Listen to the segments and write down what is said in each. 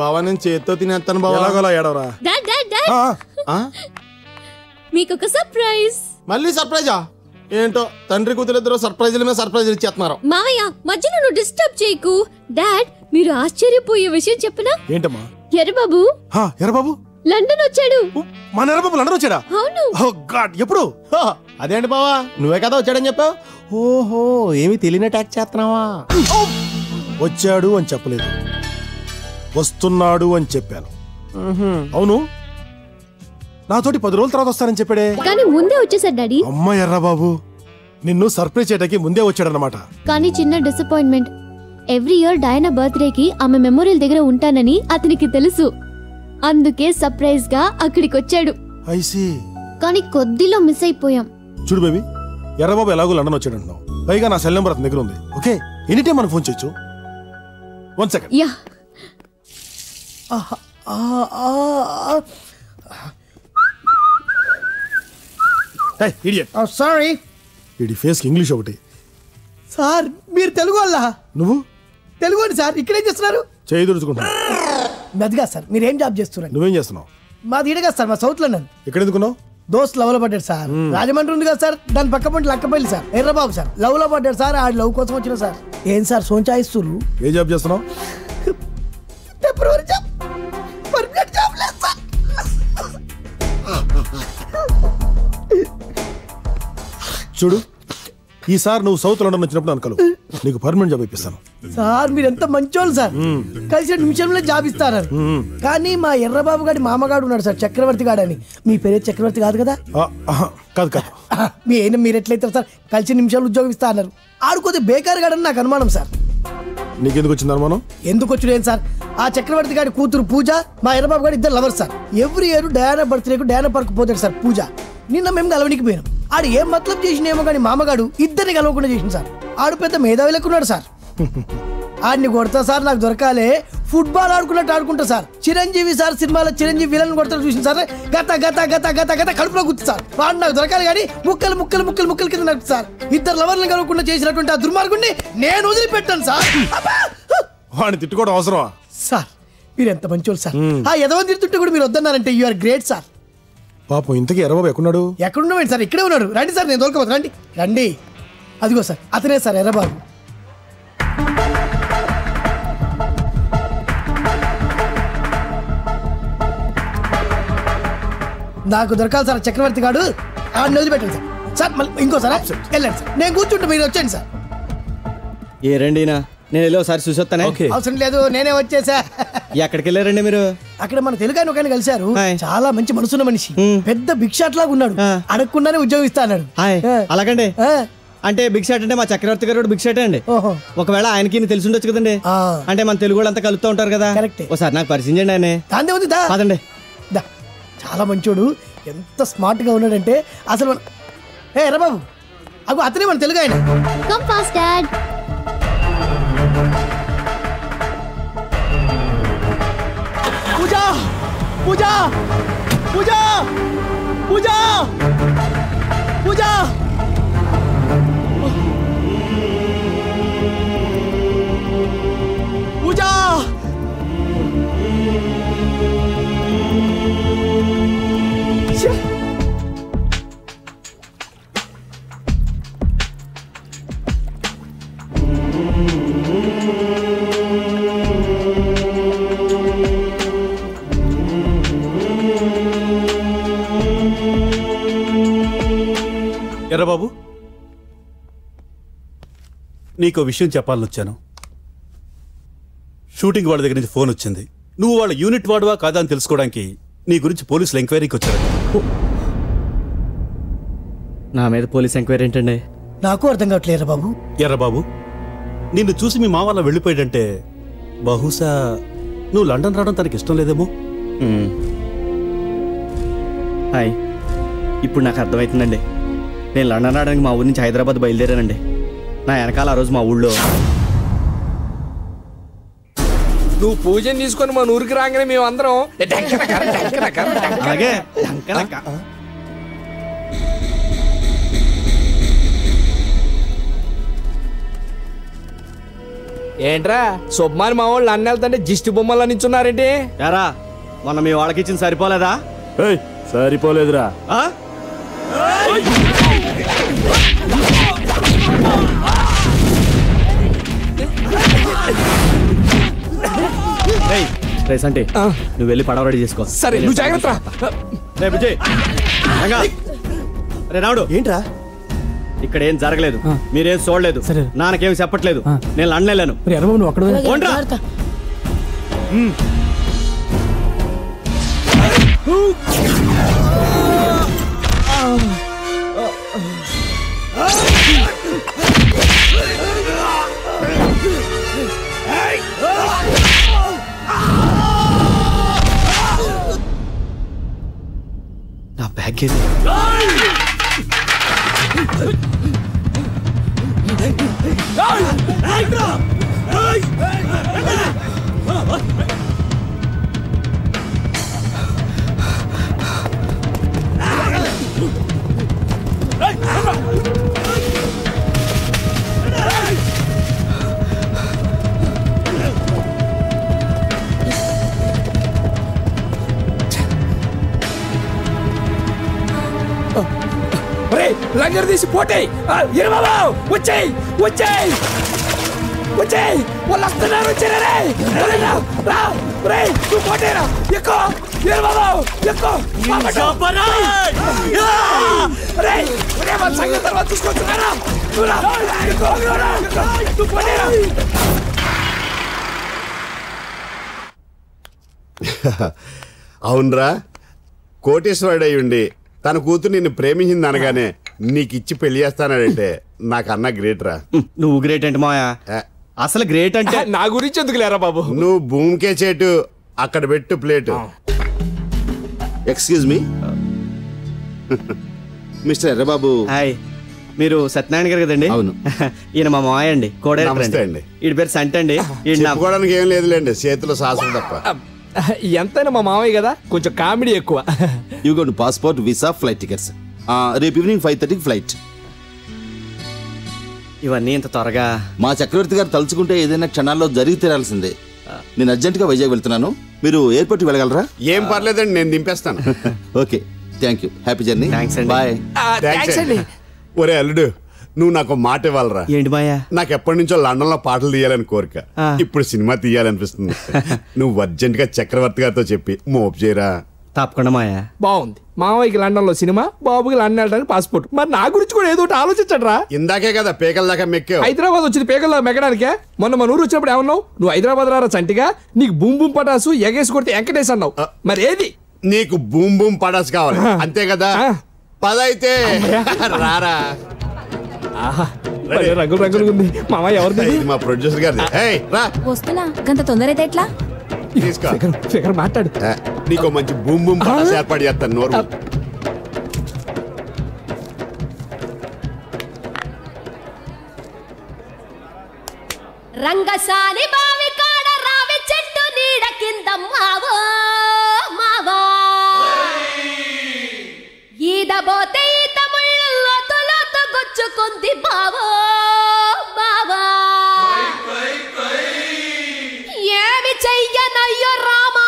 బావా నేను చేత్తో తినేస్తాను బావా. ఎలాగోలా ఏడవరా. మీకు ఒక సర్ప్రైజ్. మళ్ళీ సర్ప్రైజా? ఏంటో తండ్రి కూతురు ఇద్దరు సర్ప్రైజుల మీద సర్ప్రైజులు ఇచ్చేస్తున్నారు. మావయ్య మధ్యలో నువ్వు డిస్టర్బ్ చేయకు. డాడ్ మీరు ఆశ్చర్యపోయే విషయం చెప్పనా? ఏంటమ్మా? ఎర్రబాబు. ఎర్రబాబు లండన్ వచ్చాడు. మన ఎర్రబాబు లండన్ వచ్చాడా? అవును. ఓ గాడ్, ఎప్పుడు? అదేంటి బావా, నువ్వే కదా వచ్చాడని చెప్పావు. ఓహో, ఏమి తెలియని ట్యాక్ చేస్తున్నావా? వచ్చాడు అని చెప్పలేదు, వస్తున్నాడు అని చెప్పాను. అవును, నాతోటి 10 రోజుల తర్వాత వస్తానని చెప్పాడే, కానీ ముందే వచ్చేసాడు డాడీ. అమ్మ ఎర్రబాబు, నిన్ను సర్ప్రైజ్ చేయడానికి ముందే వచ్చాడన్నమాట. కానీ చిన్న disappointment. Every year Diana birthday కి ఆమె మెమోరియల్ దగ్గర ఉంటానని అతనికి తెలుసు. అందుకే సర్ప్రైజ్ గా అక్కడికి వచ్చాడు. కానీ కొద్దిలో మిస్ అయిపోయాం. చూడు బేబీ, ఎర్రబాబు ఎలాగో లండన్ వచ్చాడు అంటున్నావు, పైగా నా సెల్ నెంబర్ అతని దగ్గర ఉంది. ఓకే, ఎనీ టైం మనం ఫోన్ చేయొచ్చు. 1 సెకండ్. యా. సారీ, వీడి ఫేస్ కి ఇంగ్లీష్ ఒకటి. సార్ మీరు తెలుగు వాళ్ళ? నువ్వు తెలుగు అండి సార్. ఇక్కడేం చేస్తున్నారు? చేయి దుడుచుకుంటున్నా. మెదగా సార్, మీరేం జాబ్ చేస్తున్నారు? నువ్వేం చేస్తున్నావు? మాది ఈడగా సార్, మా సౌత్ లండన్. ఎక్కడ ఎందుకున్నావు? దోస్త్ లవ్ లో పడ్డాడు సార్. రాజమండ్రి ఉంది కదా సార్, దాని పక్క పంట లక్కపల్లి సార్. ఎర్రబాబు సార్ లవ్ లో పడ్డాడు సార్, ఆడు లవ్ కోసం వచ్చిన సార్. ఏం సార్ సోంచాయిస్తురు? ఏ జాబ్ చేస్తున్నావు? టెంపరరీ జాబ్, పర్మనెంట్ జాబ్ లేదు సార్. చూడు, ఈసారి నువ్వు సౌత్ లండన్ వచ్చినప్పుడు అనుకలు నీకు పర్మనెంట్ జాబ్ ఇప్పిస్తాను. సార్ మీరు ఎంత మంచోళ్ళు సార్, కలిసి నిమిషంలో జాబ్ ఇస్తారు. కానీ మా ఎర్రబాబు గారి మామగాడు ఉన్నాడు సార్, చక్రవర్తి గాడు అని. మీ పేరే చక్రవర్తి కాదు కదా? కాదు కాదు. మీరు ఎట్లయితారు సార్? కలిసి నిమిషాలు ఉద్యోగం ఇస్తా అన్నారు. ఆడుకోతే బేకార్ గాడని నాకు అనుమానం సార్. నీకెందుకు వచ్చింది అనుమానం? ఎందుకు వచ్చుడేం సార్, ఆ చక్రవర్తి గారి కూతురు పూజ, మా ఎర్రబాబు గారు ఇద్దరు lovers sir. Every year Diana బర్త్డేకు డయానా పార్క్ పోతాడు సార్ పూజ. నిన్న మేము కలవనికి పోయినాం. ఆడు ఏం మతలబ్ చేసినేమో కానీ మామగాడు ఇద్దరిని కలవకుండా చేసింది సార్. ఆడు పెద్ద మేధావి లెక్కున్నాడు సార్. ఆడిని కొడతా సార్, నాకు దొరకాలే. ఫుట్బాల్ ఆడుకున్నట్టు ఆడుకుంటా సార్. చిరంజీవి సార్ సినిమాలో చిరంజీవి విలన్ కొడతాడు చూసింది సార్, గత గత గత గత గత కడుపులో గుర్తు సార్. వాడు నాకు దొరకాలి కానీ ముక్కలు ముక్కలు ముక్కలు ముక్కలు కింద నడుపు సార్. ఇద్దరు లవర్లను కలవకుండా చేసినటువంటి ఆ దుర్మార్గుడిని నేను వదిలిపెట్టాను సార్. వాడిని తిట్టుకోవడం అవసరమా సార్? మీరు ఎంత మంచోళ్ళు సార్. ఆ ఎదవని తిడుతుంటే కూడా మీరు వద్దన్నారంటే యు ఆర్ గ్రేట్ సార్. పాపం ఇంతకీ ఎర్రబాబు ఎక్కడున్నాడు? ఎక్కడున్నాడు సార్? ఇక్కడే ఉన్నాడు. రండి సార్, నేను దొరకపోతే రండి రండి. అదిగో సార్, అతనే సార్ ఎర్రబాబు. నాకు దొరకాలి సార్ చక్రవర్తి గాడు. ఆడిని వదిలిపెట్టండి సార్. సార్ మళ్ళీ ఇంకోసారి వెళ్ళండి సార్, నేను కూర్చుంటే మీరు వచ్చేయండి సార్. ఏ రండినా, నేను వెళ్ళి ఒకసారి చూసి వస్తానే. అవసరం లేదు, నేనే వచ్చేసా. ఎక్కడికి వెళ్ళారండి మీరు? అక్కడ మన తెలుగు ఆయన ఒకరిని కలిశారు. చాలా మంచి మనసున్న మనిషి, పెద్ద బిగ్ షాట్ లాగా ఉన్నాడు. అడగకుండానే ఉద్యోగం ఇస్తా అన్నాడు. అలాగండి. అంటే బిగ్ షాట్ అంటే మా చక్రవర్తి గారు బిగ్ షాట్ అండి. ఒకవేళ ఆయనకి తెలిసి ఉండొచ్చు కదండి. అంటే మన తెలుగు వాళ్ళు అంతా కలుపుతూ ఉంటారు కదా. ఒకసారి నాకు పరిచయం చేయండి. ఆయన దాందే ఉంది కాదండి. చాలా మంచోడు, ఎంత స్మార్ట్ గా ఉన్నాడంటే అసలు. ఏ ఎర్రబాబు, అగో అతనే మన తెలుగు ఆయన. Come fast dad. Pooja Pooja Pooja Pooja Pooja. Pooja Errababu, నీకో విషయం చెప్పాలని వచ్చాను. షూటింగ్ వాళ్ళ దగ్గర నుంచి ఫోన్ వచ్చింది. నువ్వు వాళ్ళ యూనిట్ వాడువా కాదా అని తెలుసుకోవడానికి నీ గురించి పోలీసులు ఎంక్వైరీకి వచ్చారు. నా మీద పోలీస్ ఎంక్వైరీ ఏంటండి? నాకు అర్థం కావట్లేదు బాబు. ఎర్రబాబు, నిన్ను చూసి మీ మా వాళ్ళ వెళ్ళిపోయాడంటే బహుశా నువ్వు లండన్ రావడం తనకి ఇష్టం లేదేమో. హాయ్, ఇప్పుడు నాకు అర్థమవుతుందండి. నేను లండన్ రావడానికి మా ఊరి నుంచి హైదరాబాద్ బయలుదేరానండి. నా వెనకాల ఆ రోజు మా ఊళ్ళో నువ్వు పూజని తీసుకొని మన ఊరికి రాగానే మేమందరం అలాగే ఏంట్రా సుబ్మాని మా వాళ్ళు అన్న వెళ్తుంటే జిష్టి బొమ్మలా నించున్నారేంటి? యారా మొన్న మీ వాళ్ళకి ఇచ్చింది సరిపోలేదా? సరిపోలేదురా. అంటే నువ్వు వెళ్ళి పడవ రెడీ చేసుకో. సరే నువ్వు జాగ్రత్త. రే రావుడు, ఏంట్రా ఇక్కడ ఏం జరగలేదు, మీరేం చూడలేదు, నాన్నకేం చెప్పట్లేదు, నేను లండన్ వెళ్ళాను. నా బ్యాగ్ ఏది? లంగర్ తీసి పోటీ వచ్చేయి వచ్చేయి వచ్చేయి వాళ్ళు వస్తున్నారు. నువ్వు పోటీరా ఎక్కువ సంగతి తర్వాత చూసుకొచ్చున్నారా. అవునరా, కోటేశ్వరుడు అయ్యుండి తన కూతురు నిన్ను ప్రేమించింది అనగానే నీకిచ్చి పెళ్లి చేస్తానంటే నాకన్నా గ్రేట్ రా. నువ్వు గ్రేట్ అంటే మాయా, అసలు గ్రేట్ అంటే నా గురించి ఎందుకు లేరా బాబు. నువ్వు భూమికే చేటు, అక్కడ పెట్టు plate. Excuse me mister Errababu. Hi, మీరు సత్యనారాయణ గారు కదండి? అవును. ఈయన మా మాయ అండి, నమస్తే అండి. ఈడి పేరు సంట అండి. చెప్పుకోవడానికి ఏం లేదులేండి, చేతిలో సాసం తప్ప. ఎంతైనా మా మామయ్య కదా, కొంచెం కామెడీ ఎక్కువ. You go to passport, visa, flight tickets. రేపు ఈవినింగ్ 5:30 ఫ్లైట్. ఇవన్నీ ఇంత త్వరగా? మా చక్రవర్తి గారు తలుచుకుంటే ఏదైనా క్షణాల్లో జరిగి తీరాల్సిందే. నేను అర్జెంటుగా వైజాగ్ వెళ్తున్నాను, మీరు ఎయిర్పోర్ట్కి వెళ్ళగలరా? ఏం పర్లేదండి, నేను దింపేస్తాను. Okay, thank you. Happy journey. Thanks అండి. బాయ్. ఒరే అల్లుడు, నువ్వు నాకు మాట ఇవ్వాలరా. ఏంటి మాయా? నాకు ఎప్పటి నుంచో లండన్ లో పాటలు తీయాలని కోరిక, ఇప్పుడు సినిమా తీయాలనిపిస్తుంది. నువ్వు అర్జెంట్ గా చక్రవర్తి గారితో చెప్పి మోపు చేయరా. తప్పకుండా మాయా. బాగుంది, మామయ్యకి లండన్ లో సినిమా, బాబుకి లండన్ వెళ్ళడానికి పాస్పోర్ట్. మరి నా గురించి కూడా ఏదో ఆలోచించండి రా. ఇందాకే కదా పేకల దాకా మెక్కావు. హైదరాబాద్ వచ్చింది పేకల్లో మెక్కడానికే. మొన్న మన ఊరు వచ్చినప్పుడు ఏమన్నావు? నువ్వు హైదరాబాద్ రారా చంటిగా, నీకు బూమ్ బూమ్ పటాసు ఎగేసి కొడితే వెంకటేష్ అన్నావు. మరి ఏది? నీకు బూమ్ బూమ్ పటాసు కావాలి అంతే కదా. పదైతే రారా. రంగులు రంగులుగా ఉంది మామయ్య. ఎవరిది? మా ప్రొడ్యూసర్ గారిది. వస్తున్నా, గంత తొందర అయితే ఎట్లా? ఫిగర్ మాట్లాడు. నీకు మంచి బూమ్ బూమ్ పటాసు ఏర్పాటు చేస్తాను. నోరు రంగసాని బావి కాడ రావి చెట్టు నీడ కింద మావో మావో ఈదబోతే ఈత ముళ్ళు లోతులోతు గుచ్చుకుంది బావో బావా. ఏమి చెయ్యనయ్యో రామా,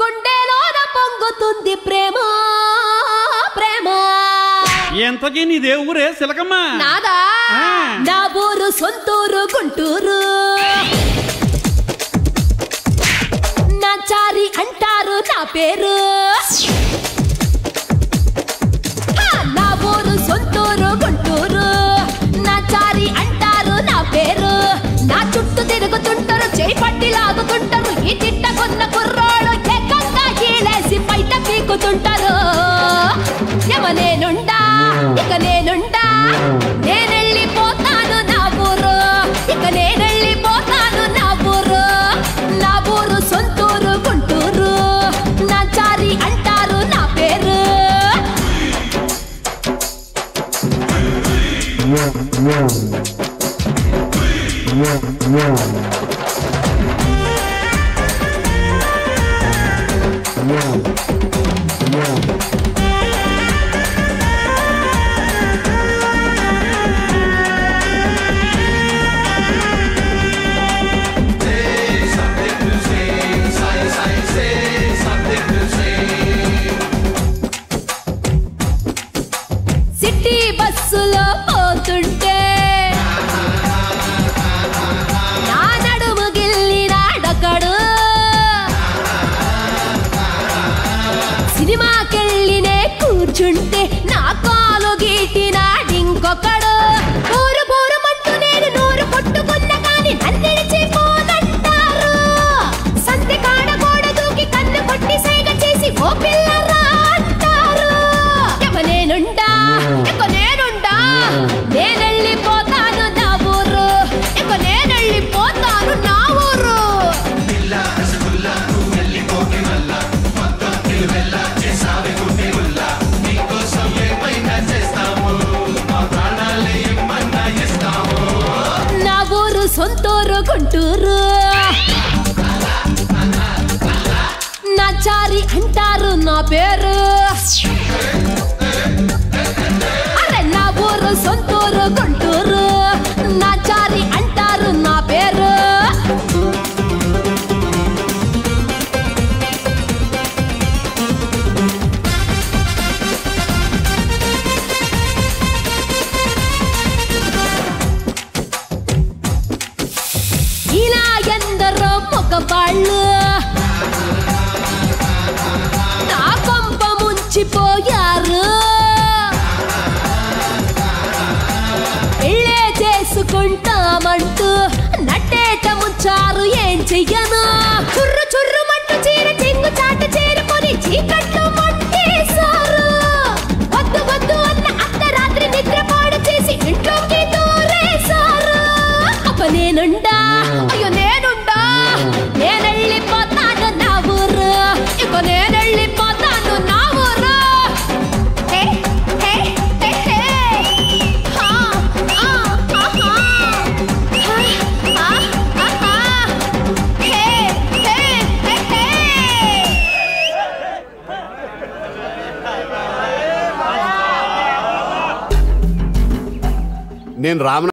గుండెలోన పొంగుతుంది ప్రేమ ప్రేమ. ఎంతకీ నీ దేవురే సిలకమ్మ? నాదా, నా ఊరు సొంతూరు గుంటూరు. నా చారి అంటారు నా పేరు. నా ఊరు సొంతూరు గుంటూరు. నా చారి అంటారు నా పేరు. నా చుట్టూ తిరుగుతుంటారు, చేయి పట్టి లాగుతుంటారు. ఈ తిట్ట కొన్న కుర్రోడు ఏకంగా కీలేసి బయట పీకుతుంటారు. నేనుండా ఇక నేనుండా, నేనెళ్ళిపోతాను నా ఊరు. ఇక నేనెళ్ళిపోతాను నా ఊరు. నా ఊరు సొంతూరు గుంటూరు. నా చారి అంటారు నా పేరు. కూర్చుంటే నా కాలు గీటినాడింకొకడు బోరు బోరుమంటూ నేను నోరు కొట్టుకున్న కానీ నన్నిడిచిపోనంటారు సంతి కాడ గోడ దూకి కన్ను కొట్టి సైగ చేసి ఓ పిల్లరా అంటారు నేనుండా నేనెళ్ళిపోతాను నా ఊరు నేనెళ్ళిపోతాను నా ఊరు నా ఊరు సొంతూరు గుంటూరు నా చారి అంటారు నా పేరు అరే నా ఊరు సొంతూరు గుంటూరు నా చారి అంటారు నా పేరు ఇలా ఎందరో మగవాళ్ళు నా కొంప ముంచిపోయారు ఇళ్ళే చేసుకుంటామంటూ నట్టేట ముంచారు ఏం చెయ్యను చుర్రు చుర్రుమంటూ చీర చెంగు చాట చేరుకొని చీకట్లు పట్టేశారు వద్దు వద్దు అన్న అర్ధరాత్రి నిద్రపాడు చేసి ఇంట్లోకి దూరేశారు అప్ప నేనుండా అయ్యో నేనుండా నేనెళ్ళిపోతాను నా ఊరు ఇక నేనెళ్ళిపోతాను నా ఊరు హే హే హే హే హా ఆ హా హా హా హా హా హే హే హే హే నేను రామ